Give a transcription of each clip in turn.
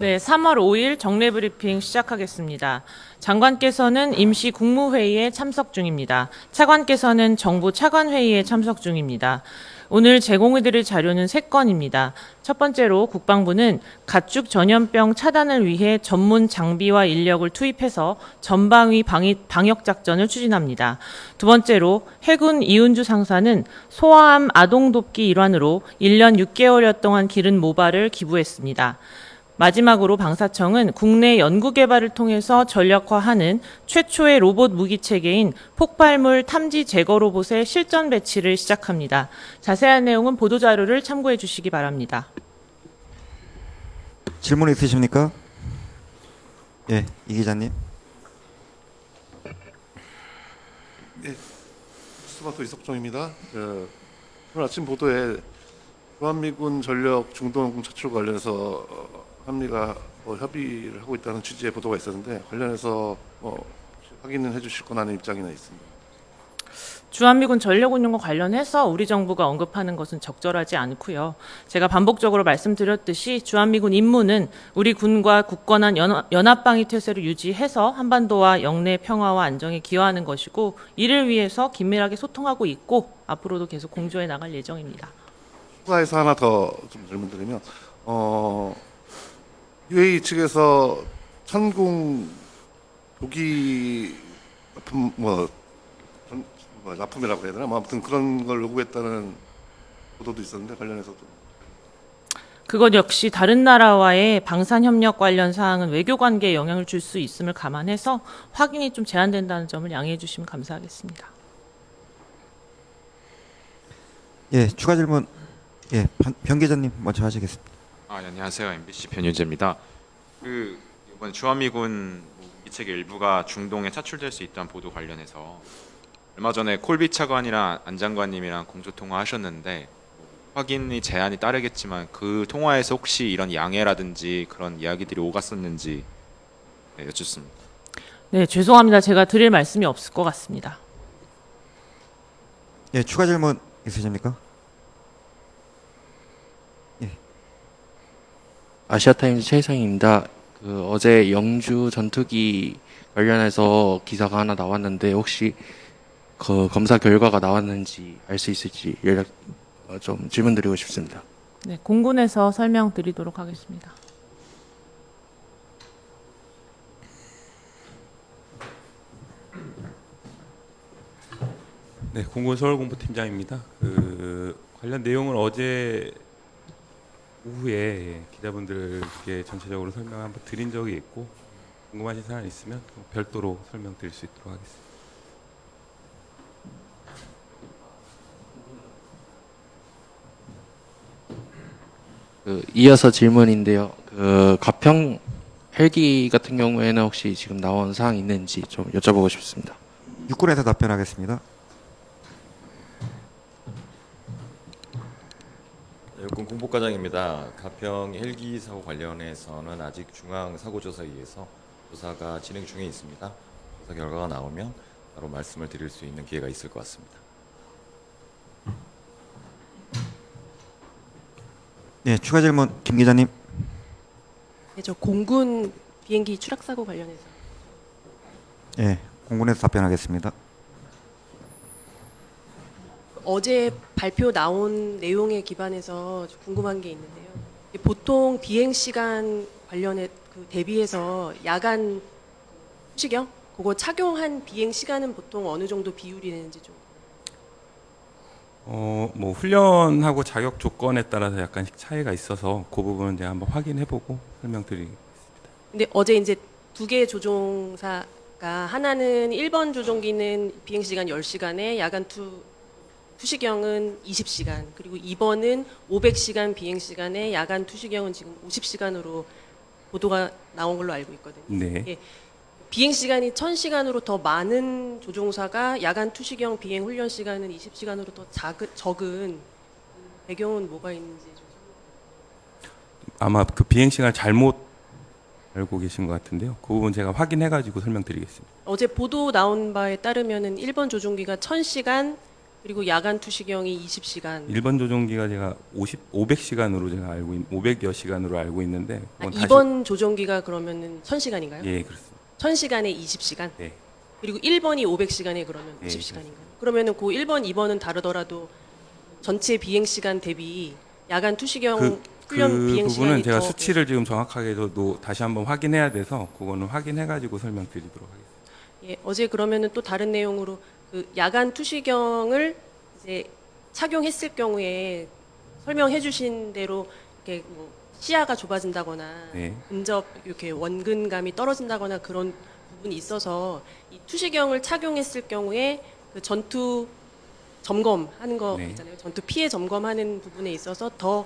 네, 3월 5일 정례 브리핑 시작하겠습니다. 장관께서는 임시 국무회의에 참석 중입니다. 차관께서는 정부 차관회의에 참석 중입니다. 오늘 제공해드릴 자료는 3건입니다. 첫 번째로 국방부는 가축 전염병 차단을 위해 전문 장비와 인력을 투입해서 전방위 방역 작전을 추진합니다. 두 번째로 해군 이은주 상사는 소아암 아동 돕기 일환으로 1년 6개월여 동안 기른 모발을 기부했습니다. 마지막으로 방사청은 국내 연구개발을 통해서 전력화하는 최초의 로봇 무기체계인 폭발물 탐지 제거 로봇의 실전 배치를 시작합니다. 자세한 내용은 보도자료를 참고해 주시기 바랍니다. 질문 있으십니까? 예, 이 기자님. 네, 스마트 이석종입니다. 오늘 아침 보도에 주한미군 전력 중동 차출 관련해서 한미가 협의를 하고 있다는 취지의 보도가 있었는데 관련해서 확인을 해주실 권한의 입장이나 있습니다. 주한미군 전력 운용과 관련해서 우리 정부가 언급하는 것은 적절하지 않고요. 제가 반복적으로 말씀드렸듯이 주한미군 임무는 우리 군과 굳건한 연합방위 태세를 유지해서 한반도와 영내 평화와 안정에 기여하는 것이고 이를 위해서 긴밀하게 소통하고 있고 앞으로도 계속 공조해 나갈 예정입니다. 추가해서 하나 더 좀 질문드리면 UAE 측에서 천궁 조기 납품 납품이라고 해야 되나? 아무튼 그런 걸 요구했다는 보도도 있었는데 관련해서도. 그것 역시 다른 나라와의 방산협력 관련 사항은 외교관계에 영향을 줄 수 있음을 감안해서 확인이 좀 제한된다는 점을 양해해 주시면 감사하겠습니다. 예, 추가 질문. 예, 변 기자님 먼저 하시겠습니다. 안녕하세요. MBC 변유재입니다. 이번 주한미군 무기체계 일부가 중동에 차출될 수 있다는 보도 관련해서 얼마 전에 콜비 차관이랑 안 장관님이랑 공조 통화하셨는데 확인이 제한이 따르겠지만 그 통화에서 혹시 이런 양해라든지 그런 이야기들이 오갔었는지 여쭙습니다. 네, 죄송합니다. 제가 드릴 말씀이 없을 것 같습니다. 예, 추가 질문 있으십니까? 아시아타임즈 최희상입니다. 어제 영주 전투기 관련해서 기사가 하나 나왔는데 혹시 그 검사 결과가 나왔는지 알 수 있을지 좀 질문드리고 싶습니다. 네, 공군에서 설명드리도록 하겠습니다. 네, 공군 서울공보팀장입니다. 관련 내용을 어제 오후에 기자분들께 전체적으로 설명 한번 드린 적이 있고 궁금하신 사항 있으면 별도로 설명드릴 수 있도록 하겠습니다. 이어서 질문인데요. 가평 헬기 같은 경우에는 혹시 지금 나온 사항 있는지 좀 여쭤보고 싶습니다. 육군에서 답변하겠습니다. 육군 공보과장입니다. 가평 헬기 사고 관련해서는 아직 중앙 사고조사위에서 조사가 진행 중에 있습니다. 조사 결과가 나오면 바로 말씀을 드릴 수 있는 기회가 있을 것 같습니다. 예, 추가 질문 김 기자님. 네, 저 공군 비행기 추락 사고 관련해서. 예, 공군에서 답변하겠습니다. 어제 발표 나온 내용에 기반해서 궁금한 게 있는데요. 보통 비행 시간 관련해 대비해서 야간 휴식형 그거 착용한 비행 시간은 보통 어느 정도 비율이 되는지 좀. 뭐 훈련하고 자격 조건에 따라서 약간씩 차이가 있어서 그 부분은 제가 한번 확인해보고 설명드리겠습니다. 근데 어제 이제 두 개의 조종사가 하나는 1번 조종기는 비행 시간 10시간에 야간 투시경은 20시간, 그리고 2번은 500시간 비행 시간에 야간 투시경은 지금 50시간으로 보도가 나온 걸로 알고 있거든요. 네. 예, 비행 시간이 1000시간으로 더 많은 조종사가 야간 투시경 비행 훈련 시간은 20시간으로 더 적은 배경은 뭐가 있는지 좀. 아마 그 비행 시간 잘못 알고 계신 것 같은데요. 그 부분 제가 확인해가지고 설명드리겠습니다. 어제 보도 나온 바에 따르면은 1번 조종기가 1000시간 그리고 야간 투시경이 20시간. 1번 조종기가 제가 500시간으로 제가 알고 500여 시간으로 알고 있는데 그건 다시 2번 조종기가 그러면은 1000시간인가요? 예, 그렇습니다. 1000시간에 20시간? 네. 그리고 1번이 500시간에 그러면 네, 50시간인가요? 그러면은 그 1번, 2번은 다르더라도 전체 비행 시간 대비 야간 투시경 훈련 비행 부분은 시간이 제가 더 수치를 지금 정확하게 저도 다시 한번 확인해야 돼서 그거는 확인해가지고 설명드리도록 하겠습니다. 예, 어제 그러면은 또 다른 내용으로 그 야간 투시경을 이제 착용했을 경우에 설명해 주신 대로 이렇게 뭐 시야가 좁아진다거나 네. 근접 이렇게 원근감이 떨어진다거나 그런 부분이 있어서 이 투시경을 착용했을 경우에 그 전투 점검하는 거 네. 있잖아요. 전투 피해 점검하는 부분에 있어서 더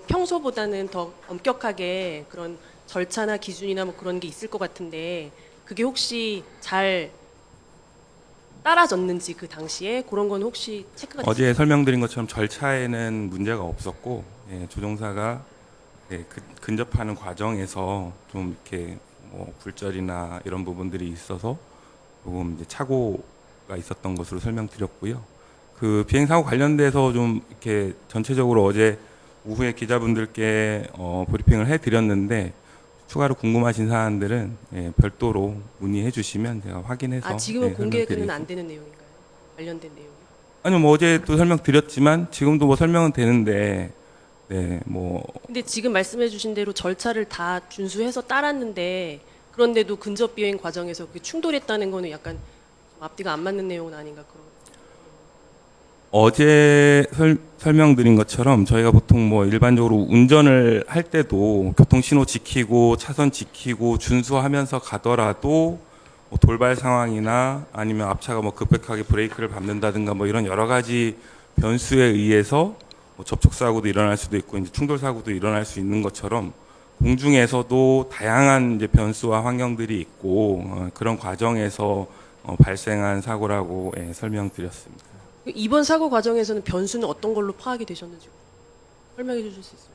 평소보다는 더 엄격하게 그런 절차나 기준이나 뭐 그런 게 있을 것 같은데 그게 혹시 잘 따라졌는지 그 당시에 그런 건 혹시 체크가 어제 설명드린 것처럼 절차에는 문제가 없었고 예, 조종사가 예, 근접하는 과정에서 좀 이렇게 뭐 굴절이나 이런 부분들이 있어서 조금 이제 착오가 있었던 것으로 설명드렸고요. 그 비행 사고 관련돼서 좀 이렇게 전체적으로 어제 오후에 기자분들께 브리핑을 해드렸는데 추가로 궁금하신 사안들은 예, 별도로 문의해 주시면 제가 확인해서 지금은 예, 공개는 설명드리겠습니다. 안 되는 내용인가요? 관련된 내용. 아니요, 뭐 어제 또 설명드렸지만 지금도 뭐 설명은 되는데, 네, 뭐 근데 지금 말씀해주신 대로 절차를 다 준수해서 따랐는데 그런데도 근접 비행 과정에서 그게 충돌했다는 거는 약간 좀 앞뒤가 안 맞는 내용은 아닌가 그런. 어제 설명드린 것처럼 저희가 보통 뭐 일반적으로 운전을 할 때도 교통 신호 지키고 차선 지키고 준수하면서 가더라도 뭐 돌발 상황이나 아니면 앞차가 뭐 급격하게 브레이크를 밟는다든가 뭐 이런 여러 가지 변수에 의해서 뭐 접촉 사고도 일어날 수도 있고 이제 충돌 사고도 일어날 수 있는 것처럼 공중에서도 다양한 이제 변수와 환경들이 있고 그런 과정에서 발생한 사고라고 예, 설명드렸습니다. 이번 사고 과정에서는 변수는 어떤 걸로 파악이 되셨는지 설명해 주실 수 있어요?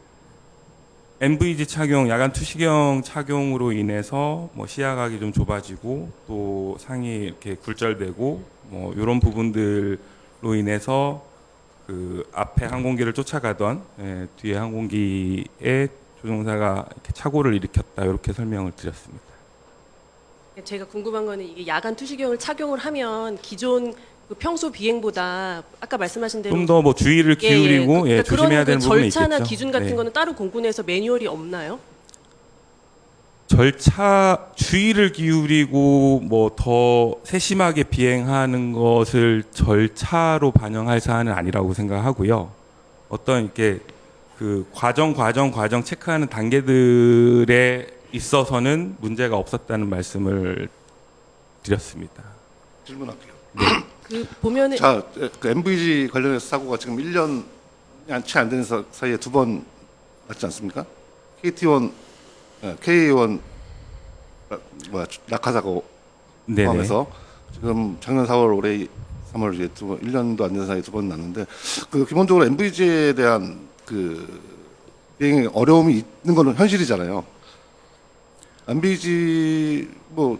NVG 착용, 야간 투시경 착용으로 인해서 뭐 시야각이 좀 좁아지고 또 상이 이렇게 굴절되고 뭐 이런 부분들로 인해서 그 앞에 항공기를 쫓아가던 예, 뒤에 항공기에 조종사가 이렇게 착오를 일으켰다 이렇게 설명을 드렸습니다. 제가 궁금한 거는 이게 야간 투시경을 착용을 하면 기존 그 평소 비행보다 아까 말씀하신 대로 좀 더 뭐 주의를 기울이고 예, 조심해야 되는 부분이 있겠죠. 절차나 기준 같은 네. 거는 따로 공군에서 매뉴얼이 없나요? 절차 주의를 기울이고 뭐 더 세심하게 비행하는 것을 절차로 반영할 사안은 아니라고 생각하고요. 어떤 이렇게 그 과정 체크하는 단계들에 있어서는 문제가 없었다는 말씀을 드렸습니다. 질문할게요. 그 보면은 자, 그 MVG 관련해서 사고가 지금 1년 채 안 되는 사이에 두 번 났지 않습니까? KT1, K1 낙하 사고 네네. 포함해서 지금 작년 4월 올해 3월 이제 1년도 안 된 사이에 두 번 났는데 그 기본적으로 MVG에 대한 그 비행에 어려움이 있는 거는 현실이잖아요. MVG 뭐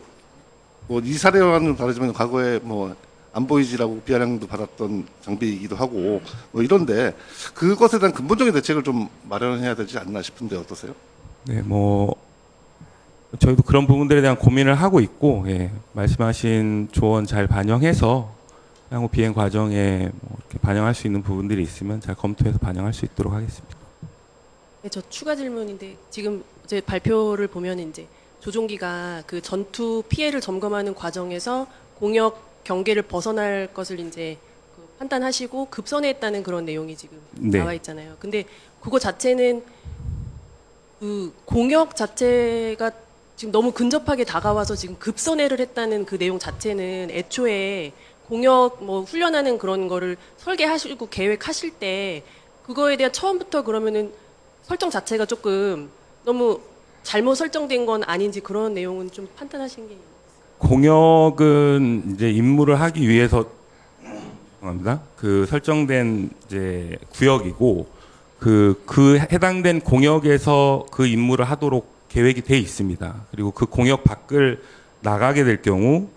이 사례와는 다르지만 과거에 뭐 안보이지라고 비아냥도 받았던 장비이기도 하고 뭐 이런데 그것에 대한 근본적인 대책을 좀 마련해야 되지 않나 싶은데 어떠세요? 네, 뭐 저희도 그런 부분들에 대한 고민을 하고 있고 예, 말씀하신 조언 잘 반영해서 향후 비행 과정에 뭐 이렇게 반영할 수 있는 부분들이 있으면 잘 검토해서 반영할 수 있도록 하겠습니다. 네, 저 추가 질문인데 지금 제 발표를 보면 이제 조종기가 그 전투 피해를 점검하는 과정에서 공역 경계를 벗어날 것을 이제 그 판단하시고 급선회했다는 그런 내용이 지금 네. 나와 있잖아요. 근데 그거 자체는 그 공역 자체가 지금 너무 근접하게 다가와서 지금 급선회를 했다는 그 내용 자체는 애초에 공역 뭐 훈련하는 그런 거를 설계하시고 계획하실 때 그거에 대한 처음부터 그러면은 설정 자체가 조금 너무 잘못 설정된 건 아닌지 그런 내용은 좀 판단하신 게 공역은 이제 임무를 하기 위해서 죄송합니다. 그 설정된 이제 구역이고 그 해당된 공역에서 그 임무를 하도록 계획이 돼 있습니다. 그리고 그 공역 밖을 나가게 될 경우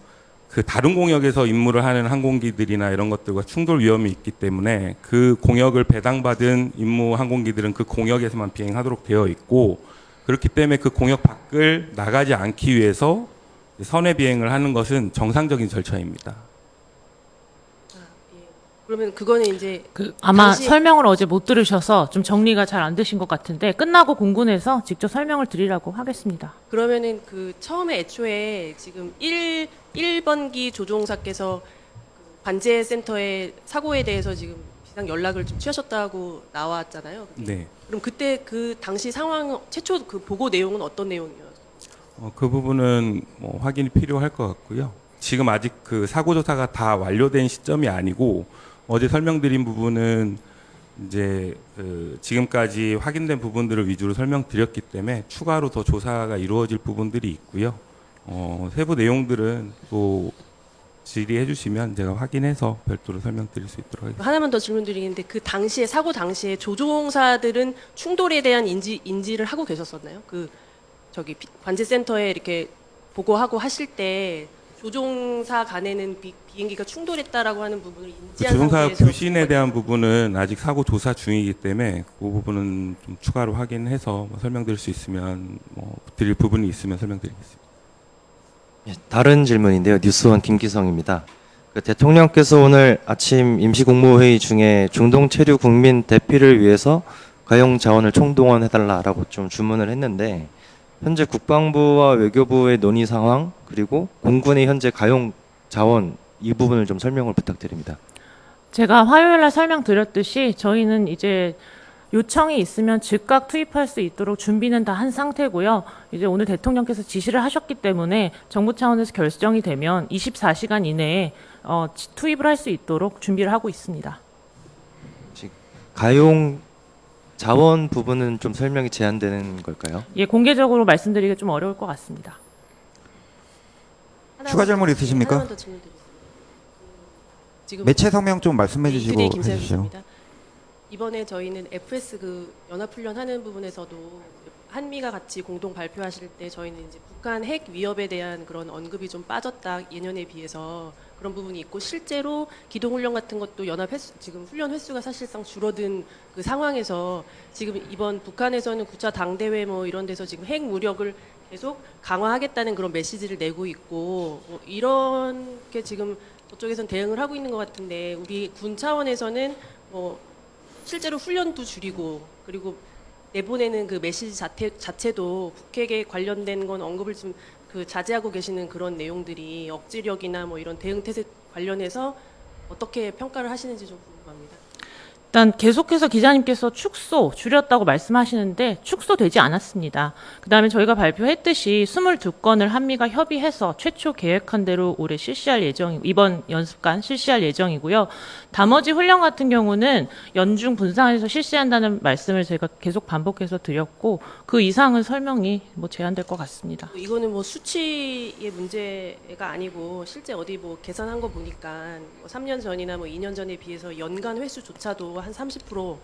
그 다른 공역에서 임무를 하는 항공기들이나 이런 것들과 충돌 위험이 있기 때문에 그 공역을 배당받은 임무 항공기들은 그 공역에서만 비행하도록 되어 있고, 그렇기 때문에 그 공역 밖을 나가지 않기 위해서 선외 비행을 하는 것은 정상적인 절차입니다. 그러면 그거는 이제 아마 당시- 설명을 어제 못 들으셔서 좀 정리가 잘 안 되신 것 같은데 끝나고 공군에서 직접 설명을 드리라고 하겠습니다. 그러면은 그 처음에 애초에 지금 1번기 조종사께서 그 관제센터의 사고에 대해서 지금 비상 연락을 좀 취하셨다고 나왔잖아요. 네. 그럼 그때 그 당시 상황 최초 그 보고 내용은 어떤 내용이었어요? 그 부분은 뭐 확인이 필요할 것 같고요. 지금 아직 그 사고 조사가 다 완료된 시점이 아니고, 어제 설명드린 부분은 이제 그 지금까지 확인된 부분들을 위주로 설명드렸기 때문에 추가로 더 조사가 이루어질 부분들이 있고요. 세부 내용들은 또 질의해 주시면 제가 확인해서 별도로 설명드릴 수 있도록 하겠습니다. 하나만 더 질문드리겠는데 그 당시에 사고 당시에 조종사들은 충돌에 대한 인지를 하고 계셨었나요? 그 저기 관제센터에 이렇게 보고하고 하실 때 조종사 간에는 비행기가 충돌했다라고 하는 부분을 인지한 조종사 상태에서 부신에 대한 부분은 아직 사고 조사 중이기 때문에 그 부분은 좀 추가로 확인해서 뭐 설명드릴 수 있으면 뭐 드릴 부분이 있으면 설명드리겠습니다. 예, 다른 질문인데요. 뉴스원 김기성입니다. 그 대통령께서 오늘 아침 임시국무회의 중에 중동 체류 국민 대피를 위해서 가용 자원을 총동원해달라라고 좀 주문을 했는데, 현재 국방부와 외교부의 논의 상황, 그리고 공군의 현재 가용 자원 이 부분을 좀 설명을 부탁드립니다. 제가 화요일 날 설명드렸듯이 저희는 이제 요청이 있으면 즉각 투입할 수 있도록 준비는 다 한 상태고요. 이제 오늘 대통령께서 지시를 하셨기 때문에 정부 차원에서 결정이 되면 24시간 이내에 투입을 할 수 있도록 준비를 하고 있습니다. 가용 자원 부분은 좀 설명이 제한되는 걸까요? 예, 공개적으로 말씀드리기 좀 어려울 것 같습니다. 추가 질문 있으십니까? 하나만 더 질문드리겠습니다. 지금 매체 성명 좀 말씀해 네, 주시고 이태리 해주시죠. 김세현입니다. 이번에 저희는 FS 그 연합훈련 하는 부분에서도 한미가 같이 공동 발표하실 때 저희는 이제 북한 핵 위협에 대한 그런 언급이 좀 빠졌다, 예년에 비해서 그런 부분이 있고, 실제로 기동훈련 같은 것도 연합 횟수, 지금 훈련 횟수가 사실상 줄어든 그 상황에서 지금 이번 북한에서는 9차 당대회 뭐 이런 데서 지금 핵 무력을 계속 강화하겠다는 그런 메시지를 내고 있고, 이런 게 지금 저쪽에서는 대응을 하고 있는 것 같은데, 우리 군 차원에서는 뭐 실제로 훈련도 줄이고, 그리고 내보내는 그 메시지 자체도 북핵에 관련된 건 언급을 좀 그 자제하고 계시는 그런 내용들이 억지력이나 뭐 이런 대응 태세 관련해서 어떻게 평가를 하시는지 좀 궁금합니다. 일단 계속해서 기자님께서 축소 줄였다고 말씀하시는데 축소되지 않았습니다. 그다음에 저희가 발표했듯이 22건을 한미가 협의해서 최초 계획한 대로 올해 실시할 예정이고, 이번 연습관 실시할 예정이고요. 나머지 훈련 같은 경우는 연중 분산해서 실시한다는 말씀을 제가 계속 반복해서 드렸고, 그 이상은 설명이 뭐 제한될 것 같습니다. 이거는 뭐 수치의 문제가 아니고 실제 어디 뭐 계산한 거 보니까 뭐 3년 전이나 뭐 2년 전에 비해서 연간 횟수조차도 한 30%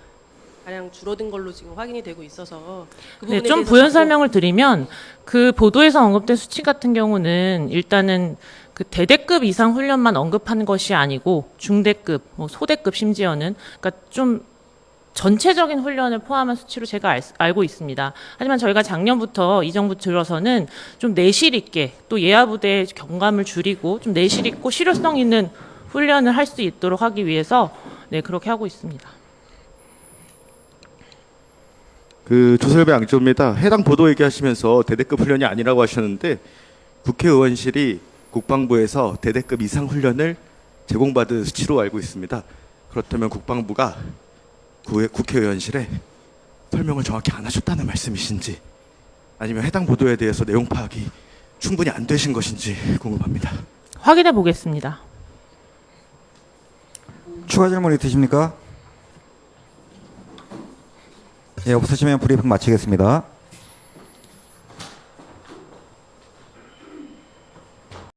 가량 줄어든 걸로 지금 확인이 되고 있어서 그 부분에 네, 좀 대해서 부연 자꾸 설명을 드리면 그 보도에서 언급된 수치 같은 경우는 일단은 그 대대급 이상 훈련만 언급한 것이 아니고 중대급, 뭐 소대급 심지어는, 그러니까 좀 전체적인 훈련을 포함한 수치로 제가 알고 있습니다. 하지만 저희가 작년부터 이 정부 들어서는 좀 내실 있게 또 예하부대의 경감을 줄이고 좀 내실 있고 실효성 있는 훈련을 할 수 있도록 하기 위해서 네, 그렇게 하고 있습니다. 그 조설배 앙조입니다. 해당 보도 얘기하시면서 대대급 훈련이 아니라고 하셨는데, 국회의원실이 국방부에서 대대급 이상 훈련을 제공받은 수치로 알고 있습니다. 그렇다면 국방부가 국회의원실에 설명을 정확히 안 하셨다는 말씀이신지, 아니면 해당 보도에 대해서 내용 파악이 충분히 안 되신 것인지 궁금합니다. 확인해 보겠습니다. 추가 질문 있으십니까? 예, 없으시면 브리핑 마치겠습니다.